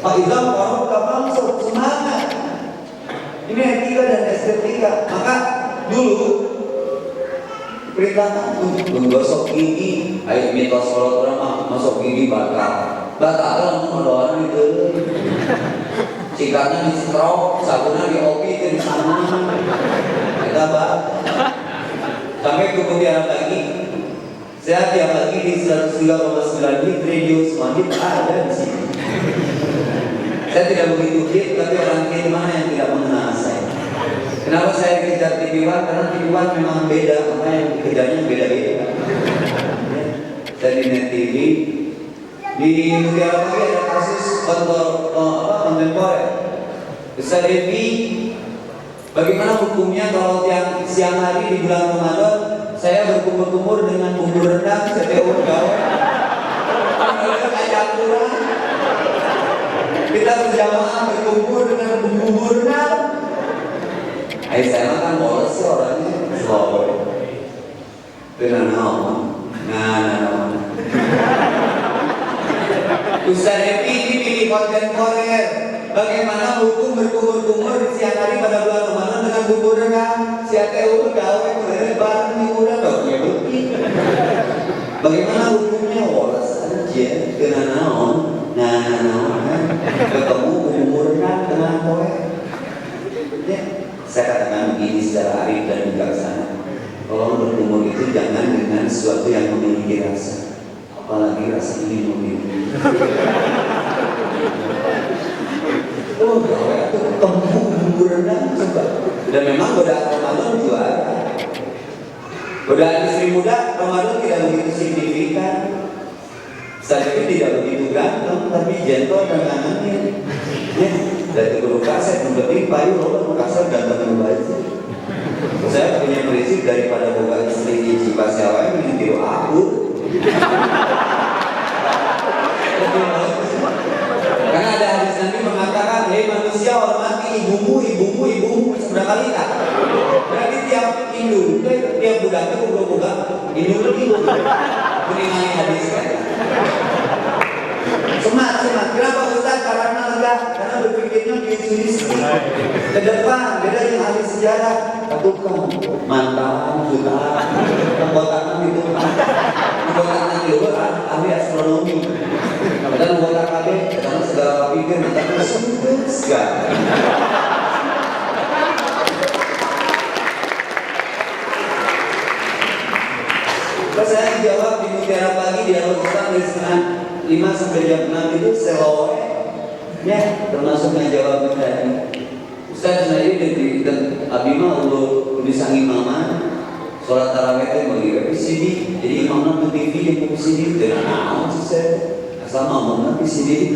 Fa'idham farok kafansur, semangat. Ini etika dan estetika. Maka dulu perintahkan untuk menggosok gigi. Ayo mitos kalau orang masuk gigi batal kan orang itu. Cikatnya di stroke, sabunnya di opi di sana. Kita sampai kemudian lagi. Saya tiap lagi di 103,9 radio semakin ada di sini. Saya tidak begitu hit, tapi orang hit mana yang tidak mengenal saya. Kenapa saya kejar TV One? Karena TV One memang beda, makanya yang dikejarnya beda-beda. Saya di Net TV, di Mutiara Pagi ada kasus kontemporer. Ustaz Devi, bagaimana hukumnya kalau yang siang hari di bulan Ramadan saya berkumur-kumur dengan bumbu rendang, CTO gawe, kayak kurang. Kita berjamaah berkumpul dengan bumbu rendang. Ayo saya makan bolos sih orangnya slow. Dengan nah. Ustaz Devi ini pilih kontemporer. Bagaimana hukum berkumur-kumur di siang hari pada bulan Ramadan dengan bumbu rendang? CTO gawe kemudian bareng minggu dong ya begitu. Bagaimana hukumnya bolos aja dengan naon? Nah, ketemu umurnya dengan kowe. Ya, saya katakan begini secara arif dan bijaksana. Kalau berumur itu jangan dengan sesuatu yang memiliki rasa, apalagi rasa ini memiliki. Oh, kowe itu ketemu umurnya coba. Dan memang godaan Ramadan juga ada. Godaan istri muda Ramadan tidak begitu signifikan. Saya itu tidak begitu ganteng, tapi gentle dan anaknya. Ya, dari guru kaset, yang penting payu loh, kasar ganteng aja. Saya punya prinsip daripada boga istri di Cipasiawa yang tiru aku. Karena ada hadis Nabi mengatakan, hei manusia hormati ibumu seberapa kali tak? Berarti tiap induk, tiap budak itu budak induk lebih. Meninggalkan hadis kan? Semat. Kenapa Ustaz? Karena enggak, karena berpikirnya futuristik. Ke depan, beda yang ahli sejarah. Tukang, mantan, jutaan, pembotakan itu, pembotakan di luar, ahli astronomi. Dan pembotakan KB, karena segala pikir kita sempit sekali. Terus saya dijawab di Mutiara Pagi di awal Ustaz dari setengah 5 sampai jam 6 itu selowe ya, termasuk yang jawab tadi. Ustaz sendiri dari Abimah ulur disangi mama sholat tarawih itu bagi PCD, jadi imamnya ke TV yang ke PCD dengan naon sih saya asal mamanya PCD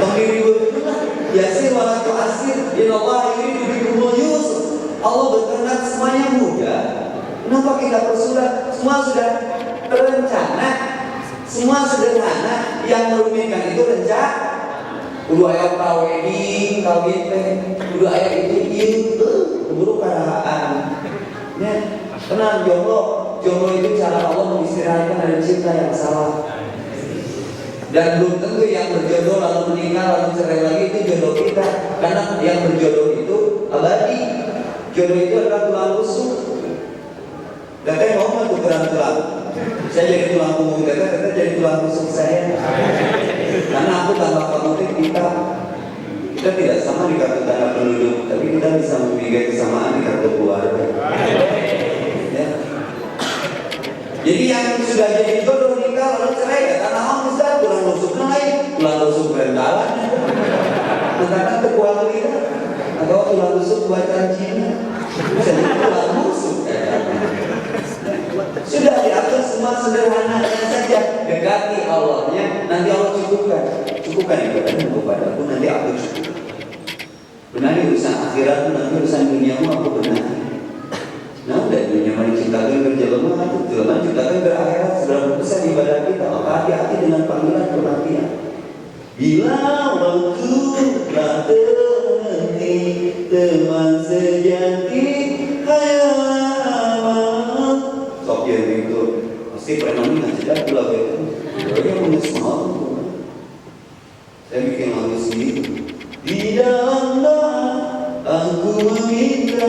pengdiri betul yasir walatu asir Allah ini dibikumul Yusuf. Allah berkehendak semuanya mudah. Kenapa kita bersurat? Semua sudah terencana, semua sederhana. Yang merumitkan itu rencana. Kudu ayat wedding, kawin teh, kudu ayat itu keburu karaan. Ya, tenang jomblo itu cara Allah mengistirahatkan dari cinta yang salah. Dan belum tentu yang berjodoh lalu menikah lalu cerai lagi itu jodoh kita. Karena yang berjodoh itu abadi. Jodoh itu adalah tulang rusuk. Dan saya mau tulang. Saya jadi tulang punggung teteh jadi tulang rusuk saya. Karena aku tanpa pemotif kita tidak sama di kartu tanda penduduk, tapi kita bisa memiliki kesamaan di kartu keluarga. Ya. Jadi yang sudah jadi jodoh nikah lalu cerai ya karena Ustaz tulang rusuk naik, tulang rusuk berendalan, karena kekuatan kita atau tulang rusuk buatan Cina, bisa jadi tulang rusuk. Sudah diatur semua sederhana saja. Dekati Allahnya, nanti Allah cukupkan ibadahmu kepadaku, nanti aku cukup. Benari urusan akhiratmu, nanti urusan duniamu aku benari. Nah udah dunia mana ciptakan berjelema, aku jelema ciptakan berakhirat. Seberapa besar ibadah kita, maka hati-hati dengan panggilan kematian. Bila waktu telah terhenti, teman sejati hayat. Sopir itu pasti pernah nggak sedap lagu itu. Dia menulis mau. Saya bikin lagu sendiri. Di dalam doa aku meminta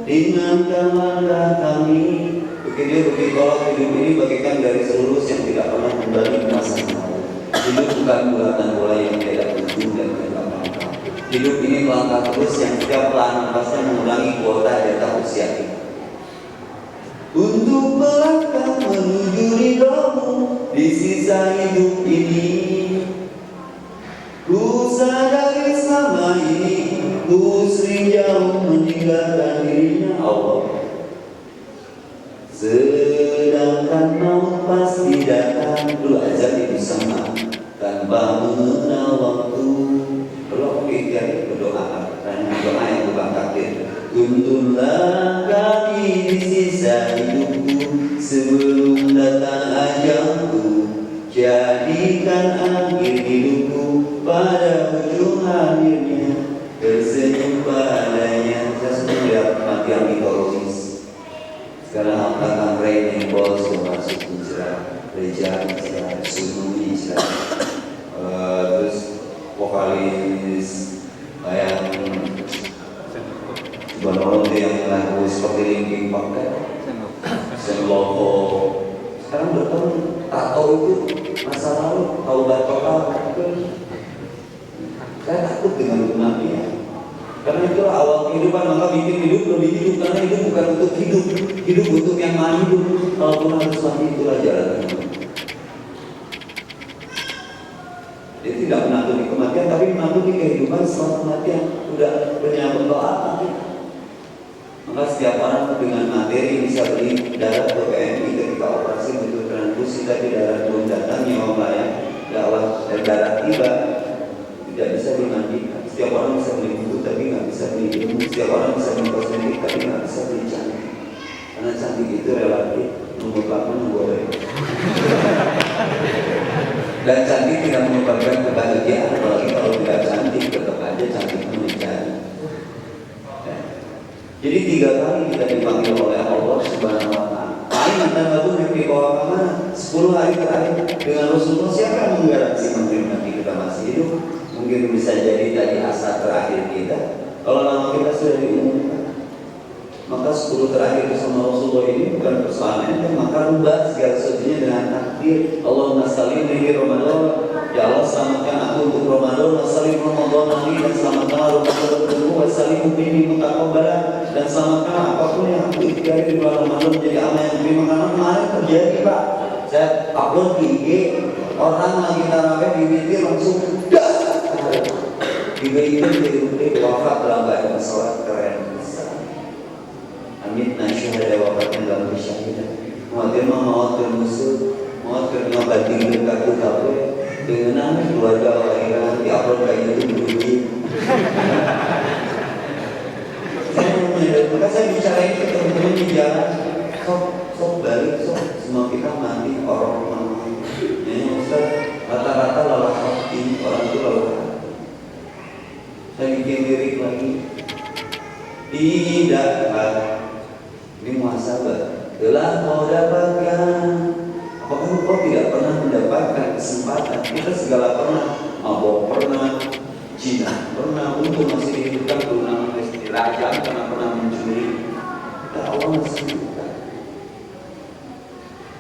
ringankanlah kami. Begini kalau hidup ini bagaikan garis lurus yang tidak pernah kembali ke masa lalu. Hidup bukan bulatan bola yang tidak ujung dan tidak pangkal. Hidup ini melangkah terus yang setiap pelan nafasnya mengurangi kuota data usia kita. Untuk melangkah menuju ridhomu di sisa hidup ini, ku sadari selama ini ku sering jauh meninggalkan dirinya Allah. Sedangkan maut pasti datang, dulu azab itu sama tanpa mengenal waktu. Kalau kita berdoa, karena doa yang bukan takdir. Tuntunlah kami di sisa hidupku sebelum datang ajalku. Jadikan akhir hidupku pada ujung akhirnya tersenyum padanya. Saya sudah melihat kematian mitologis. Sekarang akan Rain Bos masuk hijrah, Reja hijrah, Sunu hijrah, terus vokalis yang Bonomo yang lagu seperti Linkin Park kan, Senloko. Sekarang bertemu tato itu masa lalu, taubat total. Saya takut dengan kematian. Karena itulah awal kehidupan, maka bikin hidup lebih hidup. Karena hidup bukan untuk hidup, hidup untuk yang mau hidup. Kalaupun harus mati, itulah jalan hidup. Jadi tidak menanti kematian, tapi menanti kehidupan setelah kematian. Udah menyambut doa. Maka setiap orang dengan materi bisa beli darah ke PMI ketika operasi butuh transfusi, tapi darah belum datang, nyawa melayang, dakwah dan darah tiba, tidak bisa dimandikan. Setiap orang bisa beli buku tapi nggak bisa beli ilmu. Setiap orang bisa beli kosmetik tapi nggak bisa beli cantik. Karena cantik itu relatif, memutlakkan boleh. Dan cantik tidak menyebabkan kebahagiaan, apalagi kalau tidak cantik tetap aja cantik mencari. Jadi 3 kali kita dipanggil oleh Allah Subhanahu Wa Taala. Paling ada lagu yang dibawa kemana? 10 hari terakhir dengan Rasulullah. Siapa yang menggaransi menerima kita masih hidup? Mungkin bisa jadi tadi asa terakhir kita. Kalau nama kita sudah diumumkan, maka 10 terakhir bersama Rasulullah ini bukan persoalan, maka rubah segala sesuatunya dengan takdir. Allahumma sallim li Ramadan. Ya Allah, selamatkan aku untuk Ramadan. Wasallim Ramadan ini, dan selamatkan Ramadan untukku. Wasallim ini mutaqabbalan, dan selamatkan apapun yang aku ikhtiari di bulan Ramadan menjadi amal yang diterima. Karena kemarin terjadi, Pak, saya upload di IG, orang lagi tarawih di witir langsung tiba-tiba jadi wafat dalam keadaan sholat. Keren. Amin, nasyahada wafatnya dalam kesyahidan. Muatir maut termusuh, maut terkena batin berkaku kafe dengan anak keluarga lahiran di upload kayak itu beruji. Maka saya bicara ini ke teman-teman di jalan, sok balik, semua kita mati orang mati. Ini Ustaz, rata-rata lelah hati, orang itu lelah. Saya bikin lirik lagi. Tidak, ini muhasabah. Telah kau dapatkan. Apakah kau tidak pernah mendapatkan kesempatan? Kita segala pernah, mabok pernah, Cina pernah, untung masih dihidupkan, pernah masih dirajam karena pernah mencuri. Dan Allah masih hidupkan.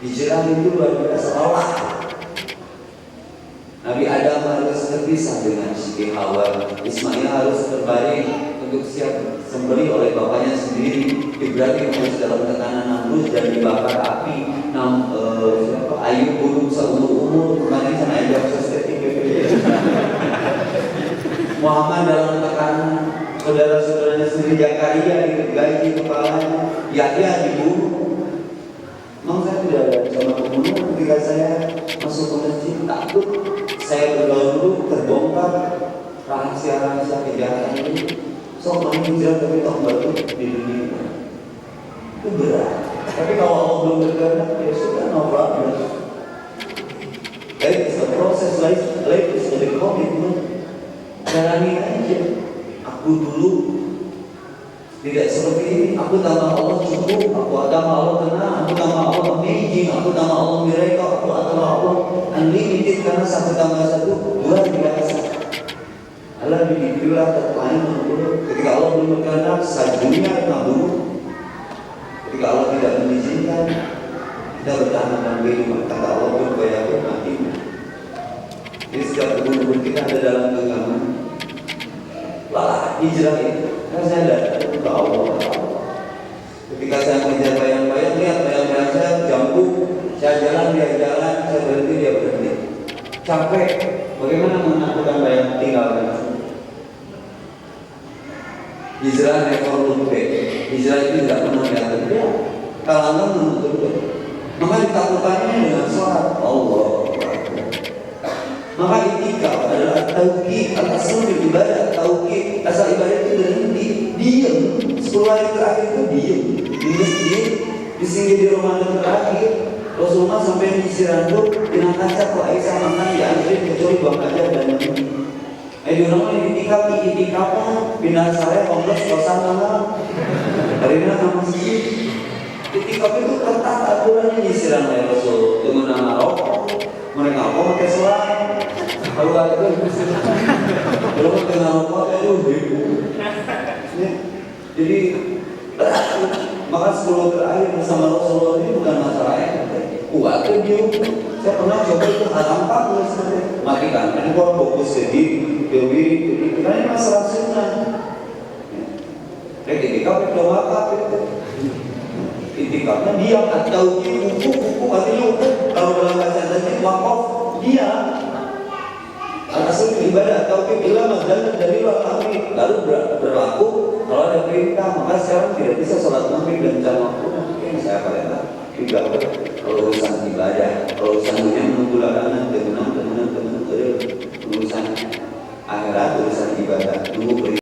Hijrah itu luar biasa. Allah. Nabi Adam harus terpisah dengan Siti Hawa. Ismail harus terbaring untuk siap sembelih oleh bapaknya sendiri. Ibrahim harus dalam tekanan Namrud dan dibakar api. Ayub burung seumur-umur. Kemarin sana ada sestetik Muhammad dalam tekanan. Saudara-saudaranya sendiri, Zakaria digaji kepalanya, Yahya dibunuh. Memang saya tidak ada sama pembunuh ketika saya masuk ke masjid, takut saya bergaul dulu terbongkar rahasia-rahasia kejahatan ini. Sok main hijrah tapi tak batu di dunia itu berat. Tapi kalau Allah belum berkehendak, ya sudah, no problem. Life is a process, life is a commitment. Jalani aja. Aku dulu tidak seperti ini. Aku tambah Allah cukup. Aku tambah Allah tenang. Aku tambah Allah amazing. Aku tambah Allah miracle. Aku tambah Allah unlimited. Karena 1 tambah 1 luar biasa. adalah didiktilah lain membunuh. Ketika Allah belum berkehendak, sajunya membunuh. Ketika Allah tidak mengizinkan, kita bertahan dalam kehidupan. Kata Allah berbayar mati. Jadi setiap kebun kita ada dalam genggaman. Lah hijrah itu, kan saya datang ke Allah. Ketika saya mengejar bayang-bayang, lihat bayang-bayang saya jambuk, saya jalan dia jalan, saya berhenti dia berhenti. Capek, bagaimana menakutkan bayang tinggalkan? Hijrah never look back. Hijrah itu tidak pernah datang dia. Kalau menuntut, maka ditakutkannya dengan sholat Allah. Maka itikaf adalah tauqid atas seluruh ibadah. Tauqid asal ibadah itu berhenti, diam. 10 hari terakhir itu diam di masjid, di singgah di Ramadan terakhir. Rasulullah sampai di Siranduk dengan kaca kok Aisyah makan diantri kecuali buang aja dan minum. Di rumah itikafnya pindah saya kompleks kosan mana? Hari ini nama masjid. Itikaf itu ketat aturannya di Siranduk Rasul dengan nama rokok. Mereka apa pakai selang? Kalau ada belum kenal apa itu jadi maka 10 terakhir bersama Rasulullah ini bukan masalah yang kuat dia. Saya pernah coba itu haramkan matikan. Ini kalau fokus jadi dewi karena ini masalah sunnah. Itikaf itu wakaf itu. Itikafnya dia atau buku artinya kalau dalam bahasa Indonesia wakaf dia. Asal ibadah tauhid ilmu dan dari amri lalu berlaku kalau ada perintah. Maka sekarang tidak bisa sholat maghrib dan jam waktu mungkin saya katakan juga kalau urusan ibadah, kalau urusan dunia menunggu larangan teman urusan akhirat, urusan ibadah, nunggu